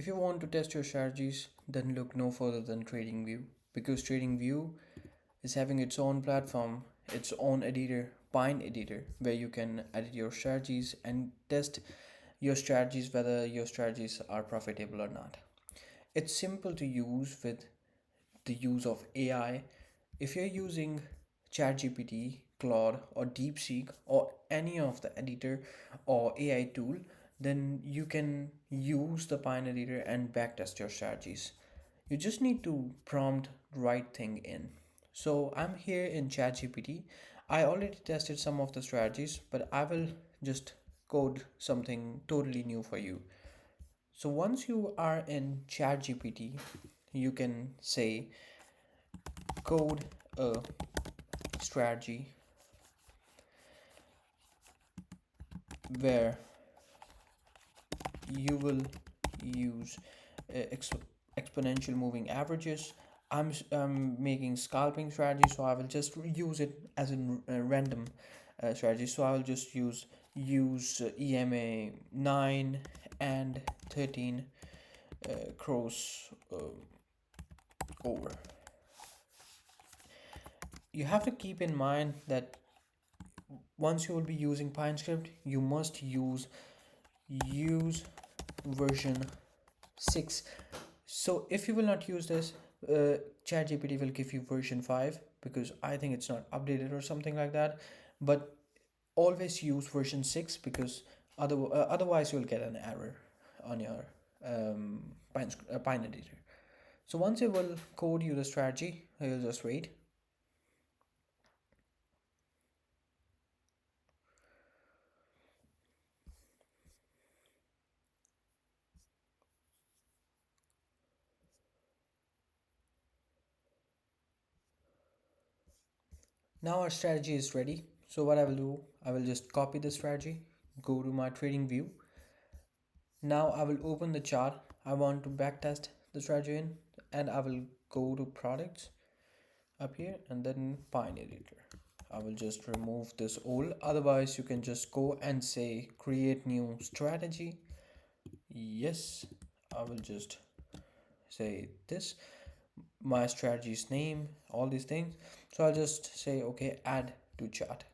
If you want to test your strategies, then look no further than TradingView, because TradingView is having its own platform, its own editor, Pine editor, where you can edit your strategies and test your strategies whether your strategies are profitable or not. It's simple to use with the use of AI. If you're using ChatGPT, Claude, or DeepSeek, or any of the editor or AI tool, then you can use the Pine editor and backtest your strategies. You just need to prompt the right thing in. So I'm here in ChatGPT. I already tested some of the strategies, but I will just code something totally new for you. So once you are in ChatGPT, you can say code a strategy where you will use exponential moving averages. I'm making scalping strategy, so I will just use it as a random strategy. So I will just use EMA 9 and 13 cross over. You have to keep in mind that once you will be using PineScript, you must use version 6. So if you will not use this, ChatGPT will give you version 5, because I think it's not updated or something like that. But always use version 6, because otherwise you'll get an error on your Pine editor. So once it will code you the strategy, you'll just wait. Now our strategy is ready. So what I will do, I will just copy the strategy, go to my trading view. Now I will open the chart. I want to backtest the strategy in, and I will go to products up here and then Pine editor. I will just remove this old. Otherwise you can just go and say create new strategy. Yes, I will just say this, my strategy's name, all these things. So I'll just say okay, add to chart.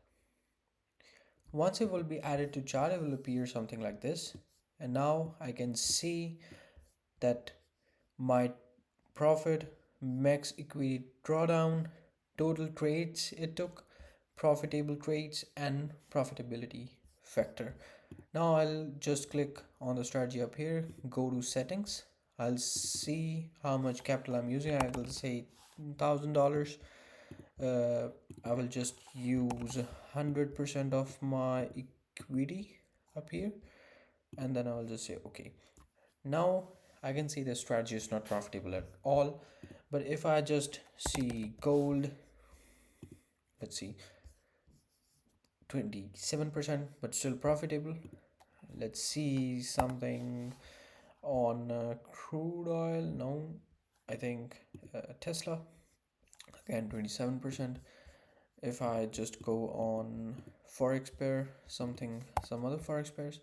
Once it will be added to chart, it will appear something like this. And now I can see that my profit, max equity drawdown, total trades it took, profitable trades, and profitability factor. Now I'll just click on the strategy up here, go to settings. I'll see how much capital I'm using. I will say $1,000. I will just use 100% of my equity up here, and then I will just say okay. Now I can see the strategy is not profitable at all. But if I just see gold, let's see, 27% but still profitable. Let's see something on crude oil. No, I think Tesla, again 27%. If I just go on Forex pair, some other Forex pairs,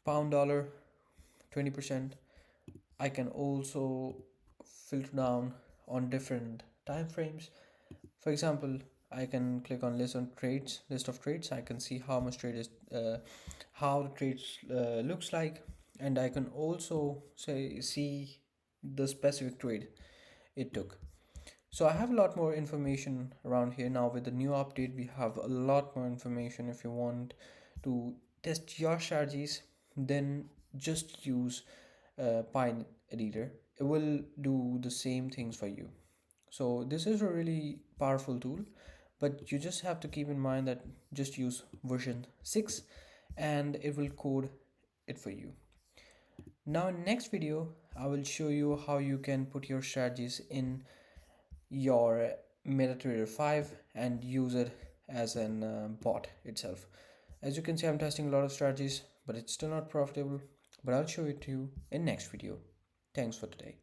pound dollar, 20%. I can also filter down on different time frames. For example, I can click on list of trades. I can see how much trade is, how the trades looks like, and I can also see the specific trade it took. So I have a lot more information around here now. With the new update, we have a lot more information. If you want to test your strategies, then just use Pine editor. It will do the same things for you. So this is a really powerful tool, but you just have to keep in mind that just use version 6 and it will code it for you. Now in next video, I will show you how you can put your strategies in your MetaTrader 5 and use it as an bot itself. As you can see, I'm testing a lot of strategies, but it's still not profitable, but I'll show it to you in next video. Thanks for today.